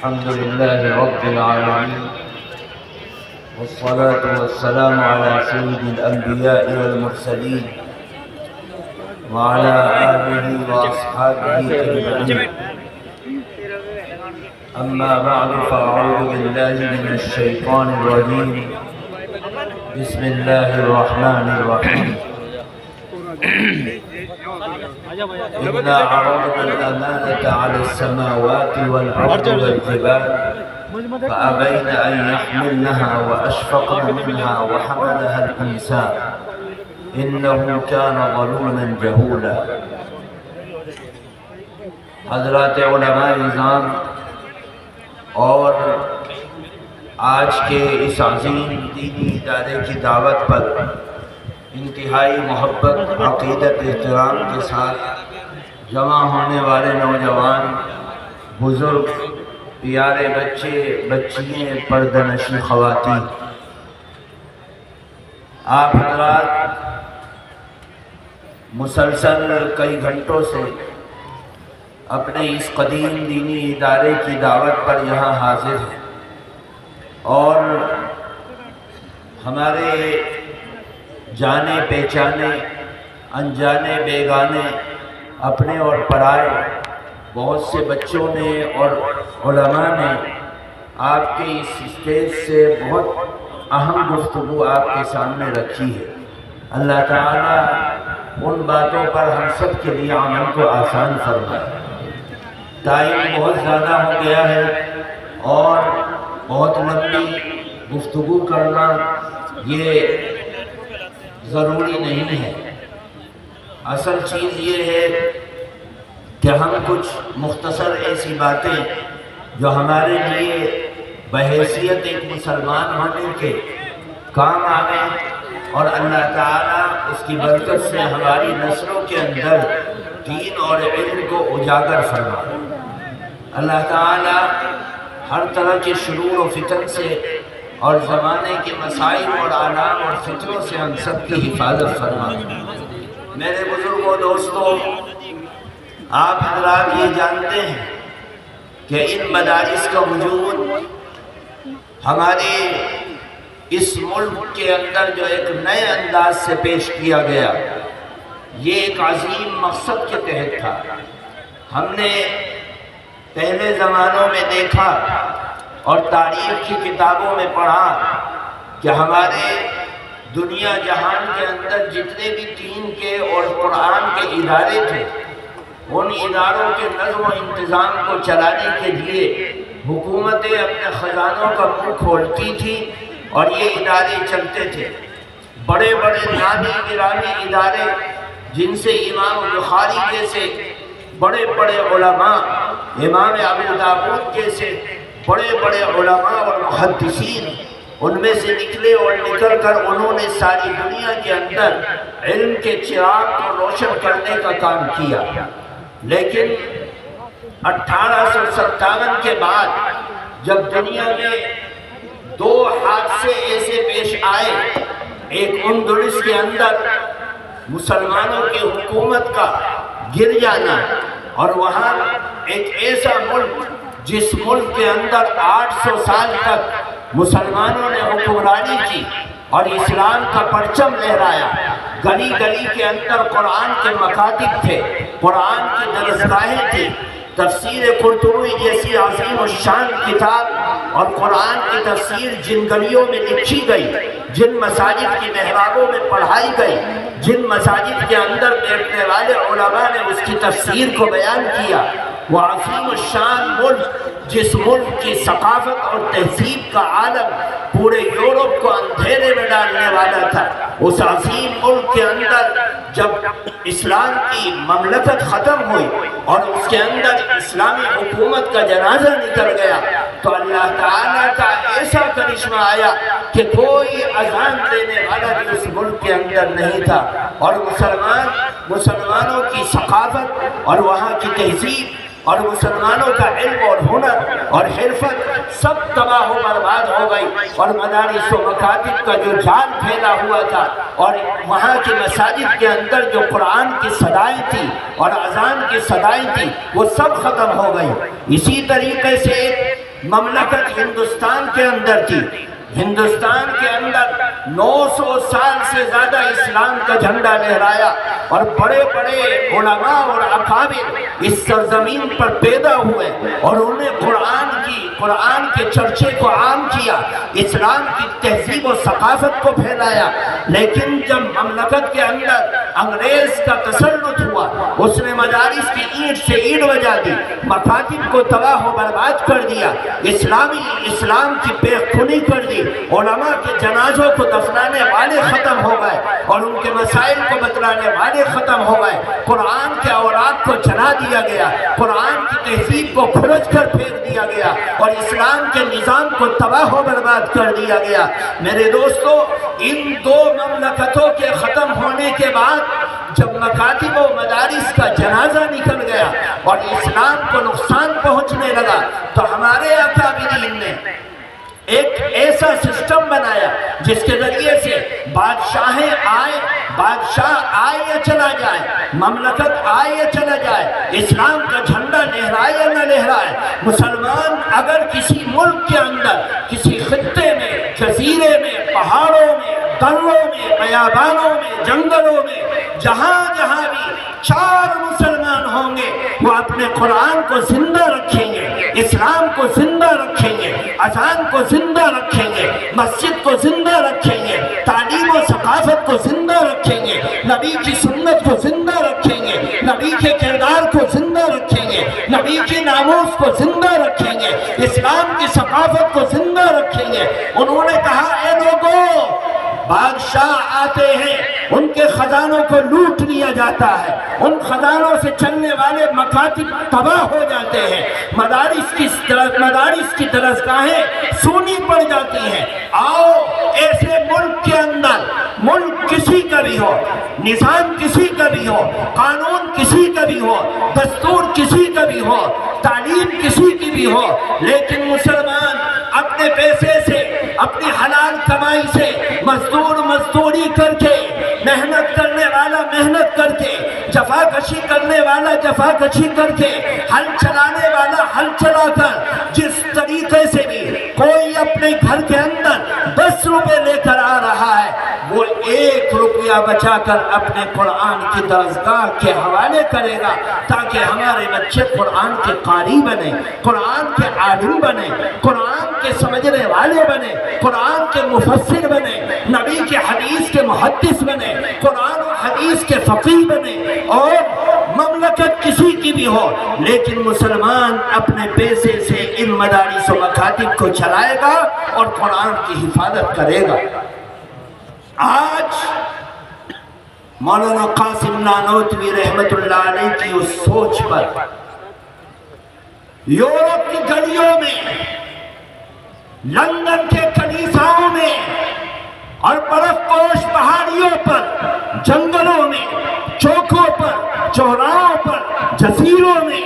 الحمد لله رب العالمين، والصلاة والسلام على سيد الأنبياء والمرسلين وعلى آله وأصحابه أجمعين. أما بعد، فأعوذ بالله من الشيطان الرجيم. بسم الله الرحمن الرحيم. إنا عرضنا الأمانة على السماوات والأرض والجبال فأبين أن يحملنها وأشفقن منها وحملها الإنسان إنه كان ظلوما جهولا. حضرات علماء نظام اور آج کے اس عظیم دینی ادارے کی دعوت پر انتہائی محبت، عقیدت، احترام کے ساتھ جمع ہونے والے نوجوان، بزرگ، پیارے بچے، بچیاں، پردہ نشین خواتین، آپ حضرات مسلسل کئی گھنٹوں سے اپنے اس قدیم دینی ادارے کی دعوت پر یہاں حاضر ہیں اور ہمارے جانے پہچانے، انجانے بیگانے، اپنے اور پرائے بہت سے بچوں نے اور علماء نے آپ کے اس اسٹیج سے بہت اہم گفتگو آپ کے سامنے رکھی ہے. اللہ تعالیٰ ان باتوں پر ہم سب کے لیے عمل کو آسان فرمائے. ٹائم بہت زیادہ ہو گیا ہے اور بہت لمبی گفتگو کرنا یہ ضروری نہیں ہے. اصل چیز یہ ہے کہ ہم کچھ مختصر ایسی باتیں جو ہمارے لیے بحیثیت ایک مسلمان ہونے کے کام آئیں اور اللہ تعالیٰ اس کی برکت سے ہماری نسلوں کے اندر دین اور علم کو اجاگر فرمائے. اللہ تعالیٰ ہر طرح کے شرور و فتن سے اور زمانے کے مسائل اور آلام اور فتنوں سے ہم سب کی حفاظت فرمائے. میرے بزرگوں، دوستوں، آپ حضرات یہ جانتے ہیں کہ ان مدارس کا وجود ہمارے اس ملک کے اندر جو ایک نئے انداز سے پیش کیا گیا، یہ ایک عظیم مقصد کے تحت تھا. ہم نے پہلے زمانوں میں دیکھا اور تاریخ کی کتابوں میں پڑھا کہ ہمارے دنیا جہان کے اندر جتنے بھی دین کے اور قرآن کے ادارے تھے، ان اداروں کے نظم و انتظام کو چلانے کے لیے حکومتیں اپنے خزانوں کا منہ کھولتی تھی اور یہ ادارے چلتے تھے. بڑے بڑے نامی گرامی ادارے جن سے امام بخاری جیسے بڑے بڑے علماء، امام ابو داؤد جیسے بڑے بڑے علماء اور محدثین ان میں سے نکلے اور نکل کر انہوں نے ساری دنیا کے اندر علم کے چراغ کو روشن کرنے کا کام کیا. لیکن 1857 کے بعد جب دنیا میں دو حادثے ایسے پیش آئے، ایک اندلس کے اندر مسلمانوں کی حکومت کا گر جانا اور وہاں ایک ایسا ملک جس ملک کے اندر 800 سال تک مسلمانوں نے حکمرانی کی اور اسلام کا پرچم لہرایا. گلی گلی کے اندر قرآن کے مکاتب تھے، قرآن کی درسگاہیں تھی. تفسیر قرطبی جیسی عظیم الشان کتاب اور قرآن کی تفسیر جن گلیوں میں لکھی گئی، جن مساجد کی محرابوں میں پڑھائی گئی، جن مساجد کے اندر بیٹھنے والے علماء نے اس کی تفسیر کو بیان کیا، وہ عظیم الشان ملک جس ملک کی ثقافت اور تہذیب کا عالم پورے یورپ کو اندھیرے میں ڈالنے والا تھا، اس عظیم ملک کے اندر جب اسلام کی مملکت ختم ہوئی اور اس کے اندر اسلامی حکومت کا جنازہ نکل گیا تو اللہ تعالیٰ کا ایسا کرشمہ آیا کہ کوئی اذان دینے والا بھی اس ملک کے اندر نہیں تھا اور مسلمانوں کی ثقافت اور وہاں کی تہذیب اور مسلمانوں کا علم اور ہنر اور حرفت سب تباہ و برباد ہو گئی اور مدارس و مکاتب کا جو جال پھیلا ہوا تھا اور وہاں کی مساجد کے اندر جو قرآن کی صدائیں تھی اور اذان کی صدائیں تھی وہ سب ختم ہو گئی. اسی طریقے سے مملکت ہندوستان کے اندر تھی. ہندوستان کے اندر 900 سال سے زیادہ اسلام کا جھنڈا لہرایا اور بڑے بڑے علماء اور اکابر اس سرزمین پر پیدا ہوئے اور انہیں قرآن کے چرچے کو عام کیا، اسلام کی تہذیب و ثقافت کو پھیلایا. لیکن جب مملکت کے اندر انگریز کا تسلط ہوا، اس نے مدارس کی اینٹ سے اینٹ بجا دی، مکاتب کو تباہ و برباد کر دیا، اسلام کی بے خونی کر دی، علماء کے جنازوں کو دفنانے والے ختم ہو گئے اور ان کے مسائل کو بتلانے والے ختم ہو گئے، قرآن کے اوراق کو جلا دیا گیا، قرآن کی تہذیب کو کھرچ کر پھینک دیا گیا اور اسلام کے نظام کو تباہ و برباد کر دیا گیا. میرے دوستو، ان دو مملکتوں کے ختم ہونے کے بعد جب مکاتب و مدارس کا جنازہ نکل گیا اور اسلام کو نقصان پہنچنے لگا تو ہمارے اکابرین نے ایک ایسا سسٹم بنایا جس کے ذریعے سے بادشاہ آئے یا چلا جائے، مملکت آئے یا چلا جائے، اسلام کا جھنڈا لہرائے یا نہ لہرائے، مسلمان اگر کسی ملک کے اندر، کسی خطے میں، جزیرے میں، پہاڑوں میں، دروں میں، بیابانوں میں، جنگلوں میں، جہاں جہاں بھی 4 مسلمان ہوں گے وہ اپنے قرآن کو زندہ رکھیں گے، اسلام کو زندہ رکھیں گے، اذان کو زندہ رکھیں گے، مسجد کو زندہ رکھیں گے، تعلیم و ثقافت کو زندہ رکھیں گے، نبی کی سنت کو زندہ رکھیں گے، نبی کے کردار کو زندہ رکھیں گے، نبی کی ناموس کو زندہ رکھیں گے، اسلام کی ثقافت کو زندہ رکھیں گے. انہوں نے کہا اے لوگو، بادشاہ آتے ہیں، ان کے خزانوں کو لوٹ لیا جاتا ہے، ان خزانوں سے چلنے والے مکاتب تباہ ہو جاتے ہیں، مدارس کی درسگاہیں سونی پڑ جاتی ہیں. آؤ ایسے ملک کے اندر، ملک کسی کا بھی ہو، نظام کسی کا بھی ہو، قانون کسی کا بھی ہو، دستور کسی کا بھی ہو، تعلیم کسی کی بھی ہو، لیکن مسلمان اپنے پیسے سے، اپنی حلال کمائی سے مزدوری کر کے، محنت کرنے والا محنت کر کے، جفا کشی کرنے والا جفا کشی کر کے، ہل چلانے والا ہل چلا کر، جس طریقے سے بھی کوئی اپنے گھر کے اندر 10 روپے لے کر آ رہا ہے، وہ 1 روپیہ بچا کر اپنے قرآن کی درسگاہ کے حوالے کرے گا تاکہ ہمارے بچے قرآن کے قاری بنے، قرآن کے عالم بنے، قرآن کے سمجھنے والے بنے، قرآن کے مفسر بنے، نبی کے حدیث کے محدث بنے، قرآن و حدیث کے فقیہ بنے. اور مملکت کسی کی بھی ہو لیکن مسلمان اپنے پیسے سے ان مدارس و مکاتب کو چلائے گا اور قرآن کی حفاظت کرے گا. آج مولانا قاسم نانوتوی رحمت اللہ علیہ کی اس سوچ پر یورپ کی گلیوں میں، لندن کے کلیساؤں میں اور برف پوش پہاڑیوں پر، جنگلوں میں، چوکوں پر، چوراہوں پر، جزیروں میں،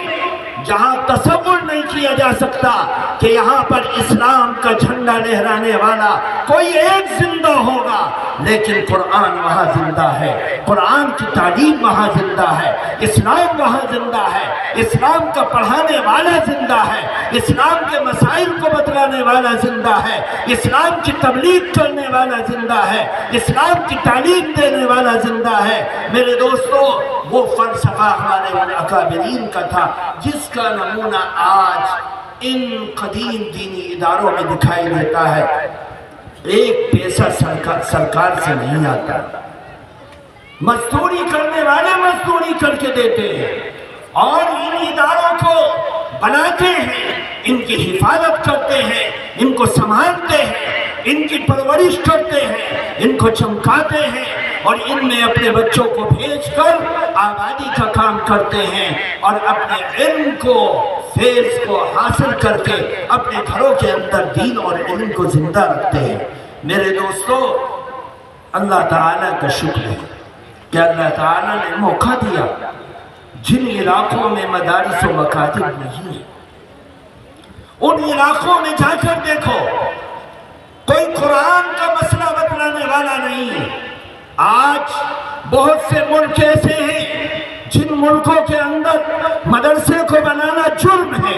جہاں تصور نہیں کیا جا سکتا کہ یہاں پر اسلام کا جھنڈا لہرانے والا کوئی ایک زندہ ہوگا، لیکن قرآن وہاں زندہ ہے، قرآن کی تعلیم وہاں زندہ ہے، اسلام وہاں زندہ ہے، اسلام کا پڑھانے والا زندہ ہے، اسلام کے مسائل کو بتلانے والا زندہ ہے، اسلام کی تبلیغ کرنے والا زندہ ہے، اسلام کی تعلیم دینے والا زندہ ہے. میرے دوستو، وہ فلسفہ ہمارے اکابرین کا تھا جس کا نمونہ آج ان قدیم دینی اداروں میں دکھائی دیتا ہے. ایک پیسہ سرکار سے نہیں آتا، مزدوری کرنے والے مزدوری کر کے دیتے ہیں اور ان اداروں کو بناتے ہیں، ان کی حفاظت کرتے ہیں، ان کو سنبھالتے ہیں، ان کی پرورش کرتے ہیں، ان کو چمکاتے ہیں اور ان میں اپنے بچوں کو بھیج کر آبادی کا کام کرتے ہیں اور اپنے علم کو، فیض کو حاصل کر کے اپنے گھروں کے اندر دین اور علم کو زندہ رکھتے ہیں. میرے دوستو، اللہ تعالیٰ کا شکر ہے کہ اللہ تعالیٰ نے موقع دیا. جن علاقوں میں مدارس و مکاتب نہیں ہیں ان علاقوں میں جا کر دیکھو، کوئی قرآن کا مسئلہ بتلانے والا نہیں ہے. آج بہت سے ملک ایسے ہیں جن ملکوں کے اندر مدرسے کو بنانا جرم ہے،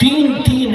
3